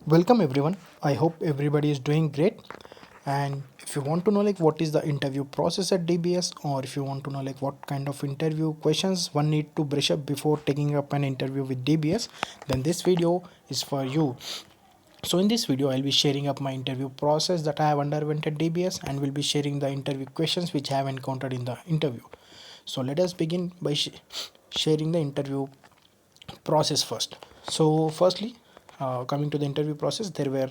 Welcome everyone. I hope everybody is doing great. And if you want to know like what is the interview process at DBS, or if you want to know like what kind of interview questions one need to brush up before taking up an interview with DBS, then this video is for you. So in this video I'll be sharing up my interview process that I have underwent at DBS, and will be sharing the interview questions which I have encountered in the interview. So let us begin by sharing the interview process first. So firstly, coming to the interview process, there were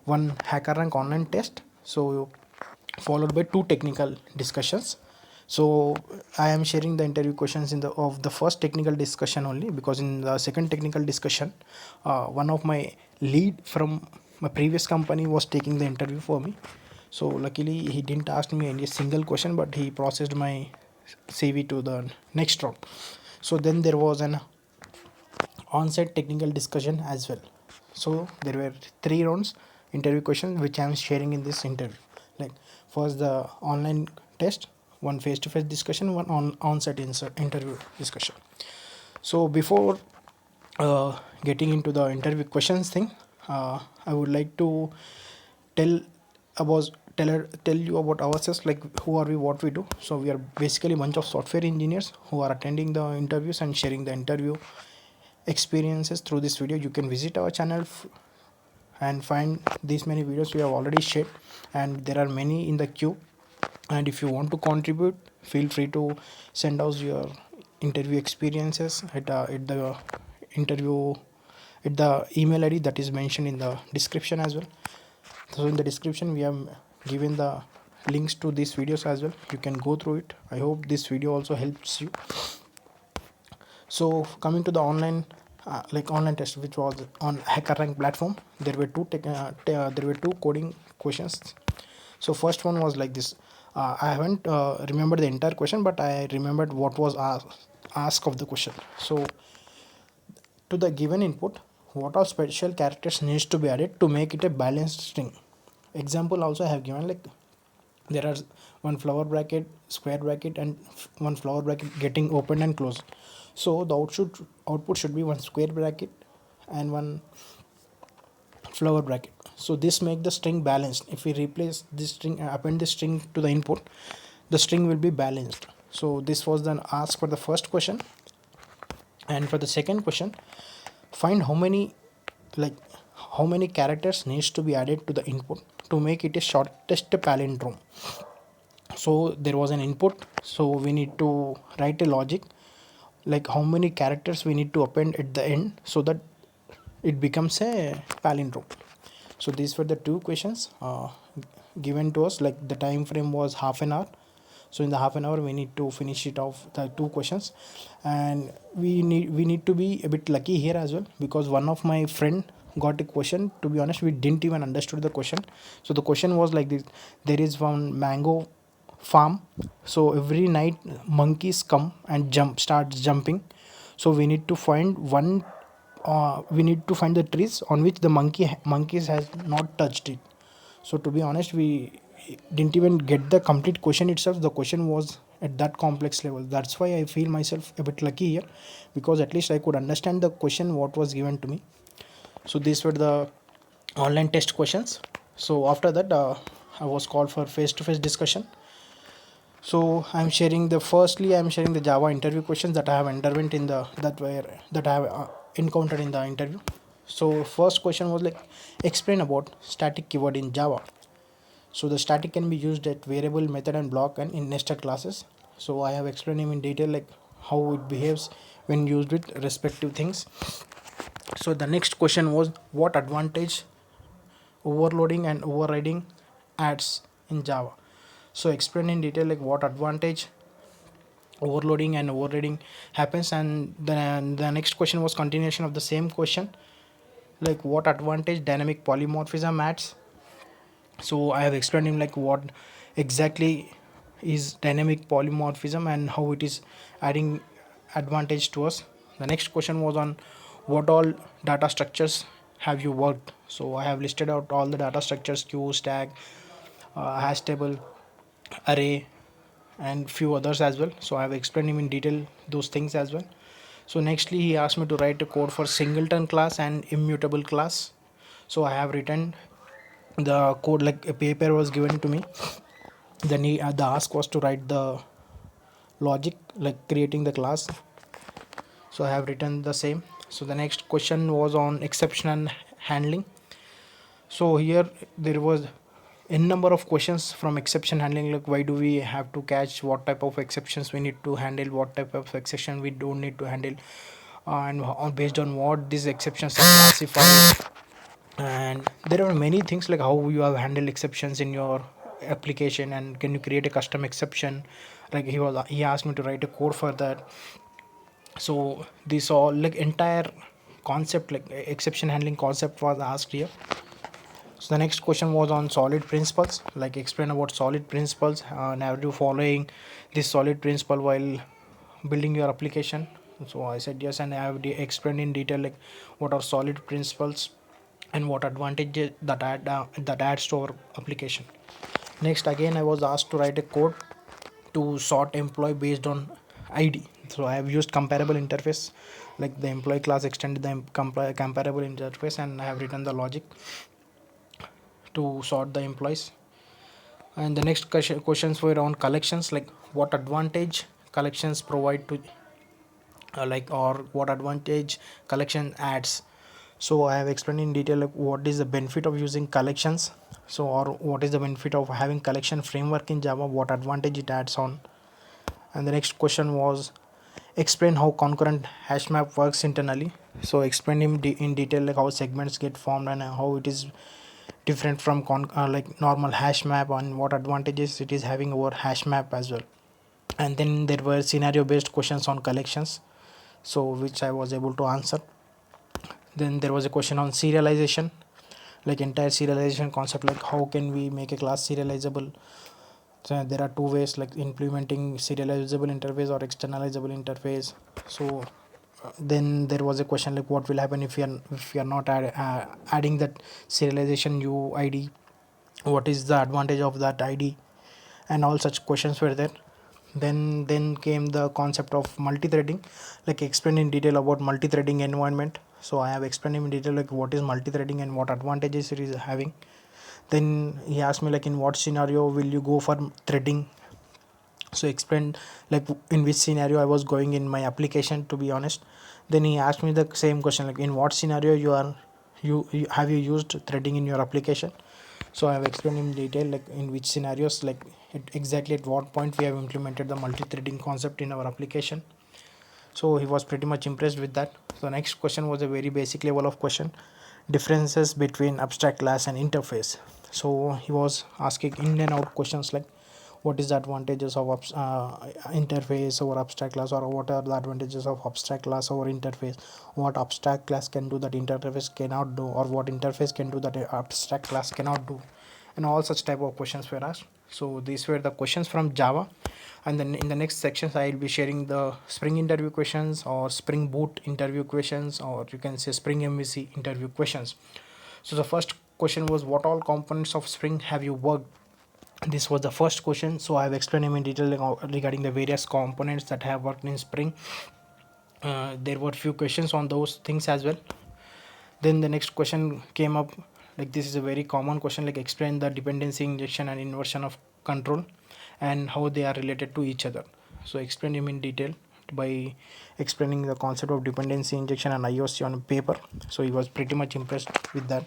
one hacker rank online test, so followed by two technical discussions. So I am sharing the interview questions in the first technical discussion only, because in the second technical discussion, one of my lead from my previous company was taking the interview for me. So luckily he didn't ask me any single question, but he processed my CV to the next round. So then there was an on-site technical discussion as well. So there were three rounds interview questions which I am sharing in this interview. Like first the online test, one face-to-face discussion, one on-site interview discussion. So before getting into the interview questions thing, I would like to tell about tell you about ourselves, like who are we, what we do. So we are basically a bunch of software engineers who are attending the interviews and sharing the interview experiences through this video. You can visit our channel and find these many videos we have already shared, and there are many in the queue. And if you want to contribute, feel free to send us your interview experiences at the interview at the email ID that is mentioned in the description as well. So in the description we have given the links to these videos as well. You can go through it. I hope this video also helps you. So coming to the online test, which was on HackerRank platform, there were there were two coding questions. So first one was like this. I haven't remembered the entire question, but I remembered what was asked of the question. So to the given input, what all special characters needs to be added to make it a balanced string? Example also I have given, like there are one flower bracket, square bracket, and one flower bracket getting opened and closed. So the output should be one square bracket and one flower bracket. So this make the string balanced. If we replace this string, append this string to the input, the string will be balanced. So this was then asked for the first question. And for the second question, find like how many characters needs to be added to the input to make it a shortest palindrome. So there was an input, so we need to write a logic like how many characters we need to append at the end so that it becomes a palindrome. So these were the two questions given to us. Like the time frame was half an hour, so in the half an hour we need to finish it off the two questions. And we need to be a bit lucky here as well, because one of my friend got a question. To be honest, we didn't even understood the question. So the question was like this: there is one mango farm, so every night monkeys come and starts jumping. So we need to find the trees on which the monkeys has not touched it. So to be honest, we didn't even get the complete question itself. The question was at that complex level. That's why I feel myself a bit lucky here, because at least I could understand the question what was given to me. So these were the online test questions. So after that, I was called for face to face discussion. So I'm sharing the Java interview questions that I have underwent in the that I have encountered in the interview. So first question was like, explain about static keyword in Java. So the static can be used at variable, method, and block and in nested classes. So I have explained him in detail like how it behaves when used with respective things. So the next question was, what advantage overloading and overriding adds in Java. So explain in detail like what advantage overloading and overriding happens. And then the next question was continuation of the same question, like what advantage dynamic polymorphism adds. So I have explained him like what exactly is dynamic polymorphism and how it is adding advantage to us. The next question was on what all data structures have you worked. So I have listed out all the data structures: queue, stack, hash table, array, and few others as well. So I have explained him in detail those things as well. So nextly he asked me to write a code for singleton class and immutable class. So I have written the code, like a paper was given to me. Then the ask was to write the logic, like creating the class. So I have written the same. So the next question was on exception and handling. So here there was n number of questions from exception handling, like why do we have to catch, what type of exceptions we need to handle, what type of exception we don't need to handle, and based on what these exceptions are classified. And there are many things like how you have handled exceptions in your application, and can you create a custom exception. Like he asked me to write a code for that. So this all like entire concept, like exception handling concept was asked here. So the next question was on solid principles, like explain about solid principles, and are you following this solid principle while building your application. So I said yes, and I have explained in detail like what are solid principles and what advantages that adds to our application. Next, again I was asked to write a code to sort employee based on id. So I have used comparable interface, like the employee class extended the comparable interface, and I have written the logic to sort the employees. And the next questions were on collections, like what advantage collections provide to like, or what advantage collection adds. So I have explained in detail like what is the benefit of using collections, so or what is the benefit of having collection framework in Java, what advantage it adds on. And the next question was explain how concurrent hash map works internally. So explain in detail like how segments get formed and how it is different from like normal hash map, and what advantages it is having over hash map as well. And then there were scenario based questions on collections, so which I was able to answer. Then there was a question on serialization, like entire serialization concept, like how can we make a class serializable. So there are two ways, like implementing serializable interface or externalizable interface. So then there was a question like what will happen if we are not adding that serialization uid, what is the advantage of that id, and all such questions were there. Then came the concept of multi-threading, like explain in detail about multi-threading environment. So I have explained in detail like what is multi-threading and what advantages it is having. Then he asked me like in what scenario will you go for threading. So explained like in which scenario I was going in my application, to be honest. Then he asked me the same question like in what scenario you have you used threading in your application. So I have explained in detail like in which scenarios, like exactly at what point we have implemented the multi-threading concept in our application. So he was pretty much impressed with that. So next question was a very basic level of question, differences between abstract class and interface. So he was asking in and out questions like what is the advantages of interface over abstract class, or what are the advantages of abstract class over interface, what abstract class can do that interface cannot do, or what interface can do that abstract class cannot do, and all such type of questions were asked. So these were the questions from Java. And then in the next sections I will be sharing the Spring interview questions, or Spring Boot interview questions, or you can say Spring MVC interview questions. So the first question was what all components of Spring have you worked. This was the first question. So I have explained in detail regarding the various components that have worked in Spring. There were few questions on those things as well. Then the next question came up, like this is a very common question, like explain the dependency injection and inversion of control and how they are related to each other. So explain him in detail by explaining the concept of dependency injection and IOC on paper. So he was pretty much impressed with that.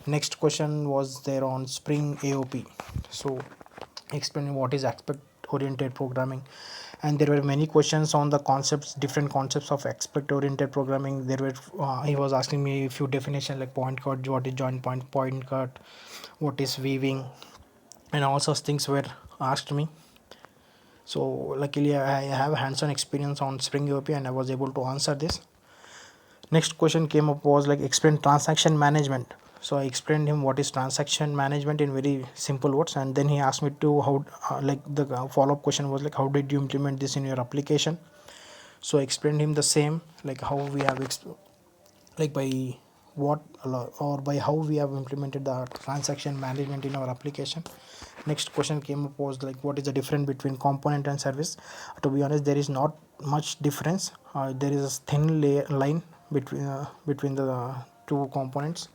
Next question was there on Spring AOP. So explaining what is aspect oriented programming, and there were many questions on the concepts, different concepts of aspect oriented programming. There were he was asking me a few definitions like point cut, what is joint point cut, what is weaving, and all such things were asked me. So luckily I have hands-on experience on Spring AOP and I was able to answer this. Next question came up was like explain transaction management. So I explained him what is transaction management in very simple words, and then he asked me to how like the follow-up question was like how did you implement this in your application. So I explained him the same, like how we have like by what or by how we have implemented the transaction management in our application. Next question came up was like what is the difference between component and service. To be honest, there is not much difference. There is a thin line between the two components.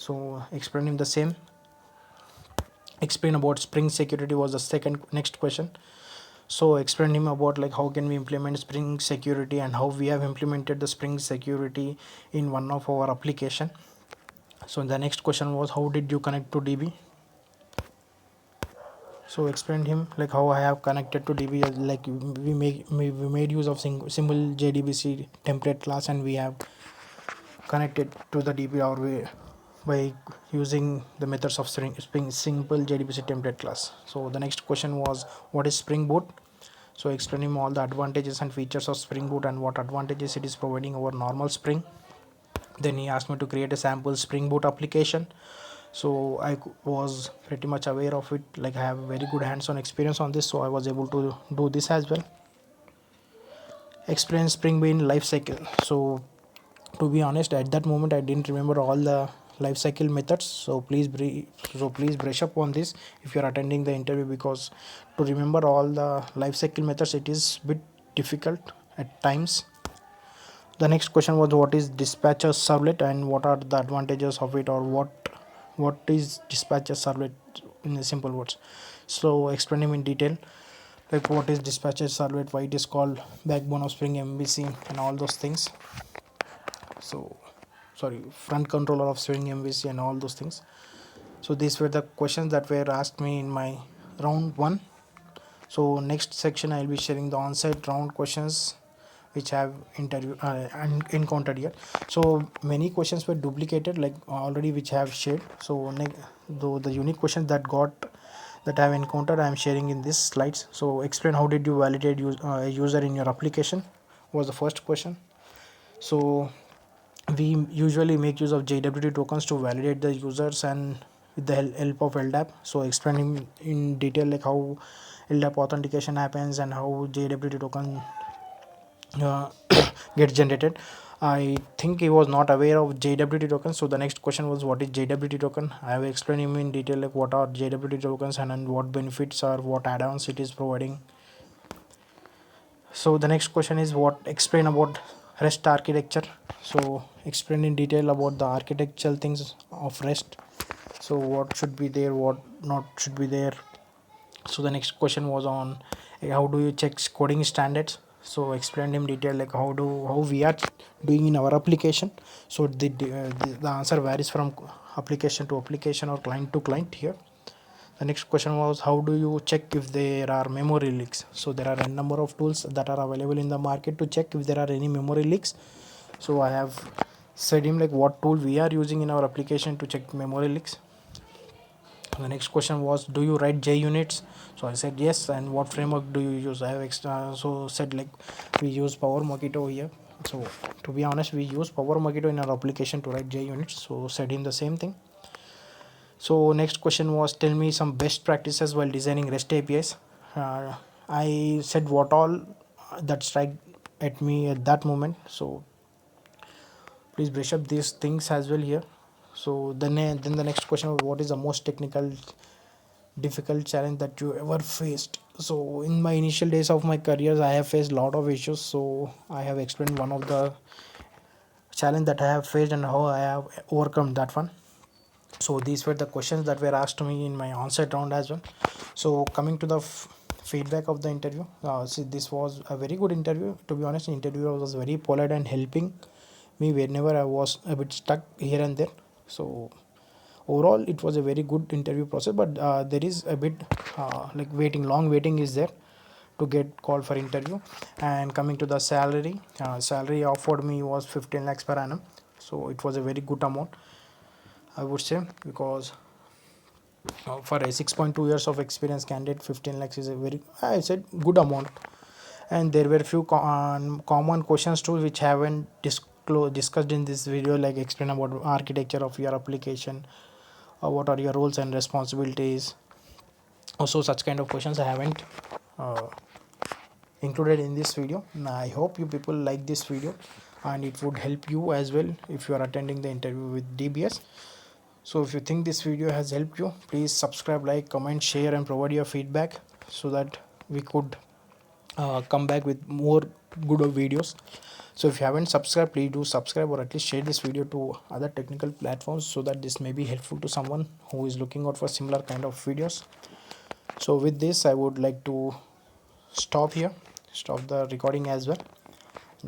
So explain him the same. Explain about Spring Security was the second next question. So explain him about like how can we implement Spring Security and how we have implemented the Spring Security in one of our application. So the next question was how did you connect to DB. So explain him like how I have connected to DB, like we made use of simple JDBC template class and we have connected to the DB or way by using the methods of Spring simple JDBC template class. So the next question was what is Spring Boot. So explain him all the advantages and features of Spring Boot and what advantages it is providing over normal Spring. Then he asked me to create a sample Spring Boot application. So was pretty much aware of it, like I have very good hands-on experience on this, so I was able to do this as well. Explain Spring Bean life cycle. So to be honest, at that moment I didn't remember all the life cycle methods, so please brush up on this if you are attending the interview, because to remember all the life cycle methods it is bit difficult at times. The next question was what is dispatcher servlet and what are the advantages of it, or what is dispatcher servlet in the simple words. So explain him in detail, like what is dispatcher servlet, why it is called backbone of Spring MVC and all those things. So sorry, front controller of Spring MVC and all those things. So these were the questions that were asked me in my round 1. So next section I'll be sharing the on-site round questions which have encountered here. So many questions were duplicated like already which I have shared. So though the unique questions that I have encountered I am sharing in these slides. So explain how did you validate a user in your application was the first question. So we usually make use of JWT tokens to validate the users and with the help of LDAP. So explain in detail like how LDAP authentication happens and how JWT token uh, gets generated. I think he was not aware of JWT tokens. So the next question was what is JWT token. I have explained him in detail like what are JWT tokens and what benefits or what add-ons it is providing. So the next question is what explain about REST architecture. So explain in detail about the architectural things of REST. So what should be there, what not should be there. So the next question was on how do you check coding standards. So explained in detail like how we are doing in our application. So the answer varies from application to application or client to client here. The next question was how do you check if there are memory leaks. So there are a number of tools that are available in the market to check if there are any memory leaks. So I have said him like what tool we are using in our application to check memory leaks. The next question was do you write JUnits. So I said yes. And what framework do you use. I have so said like we use PowerMockito here. So to be honest we use PowerMockito in our application to write JUnits. So said him the same thing. So next question was tell me some best practices while designing REST APIs. I said what all that strike at me at that moment. So please brush up these things as well here. So then the next question was what is the most difficult challenge that you ever faced. So in my initial days of my careers I have faced a lot of issues. So I have explained one of the challenge that I have faced and how I have overcome that one. So these were the questions that were asked to me in my on-site round as well. So coming to the feedback of the interview, see this was a very good interview. To be honest, the interviewer was very polite and helping me whenever I was a bit stuck here and there. So overall it was a very good interview process, but there is a bit like long waiting is there to get called for interview. And coming to the salary offered me was 15 lakhs per annum. So it was a very good amount I would say, because for a 6.2 years of experience candidate 15 lakhs is a very, I said, good amount. And there were few common questions too which haven't discussed in this video, like explain about architecture of your application, what are your roles and responsibilities. Also such kind of questions I haven't uh, included in this video. I hope you people like this video and it would help you as well if you are attending the interview with DBS. So if you think this video has helped you, please subscribe, like, comment, share and provide your feedback so that we could come back with more good videos. So if you haven't subscribed, please do subscribe, or at least share this video to other technical platforms, so that this may be helpful to someone who is looking out for similar kind of videos. So with this, I would like to stop here, stop the recording as well.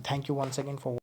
Thank you once again for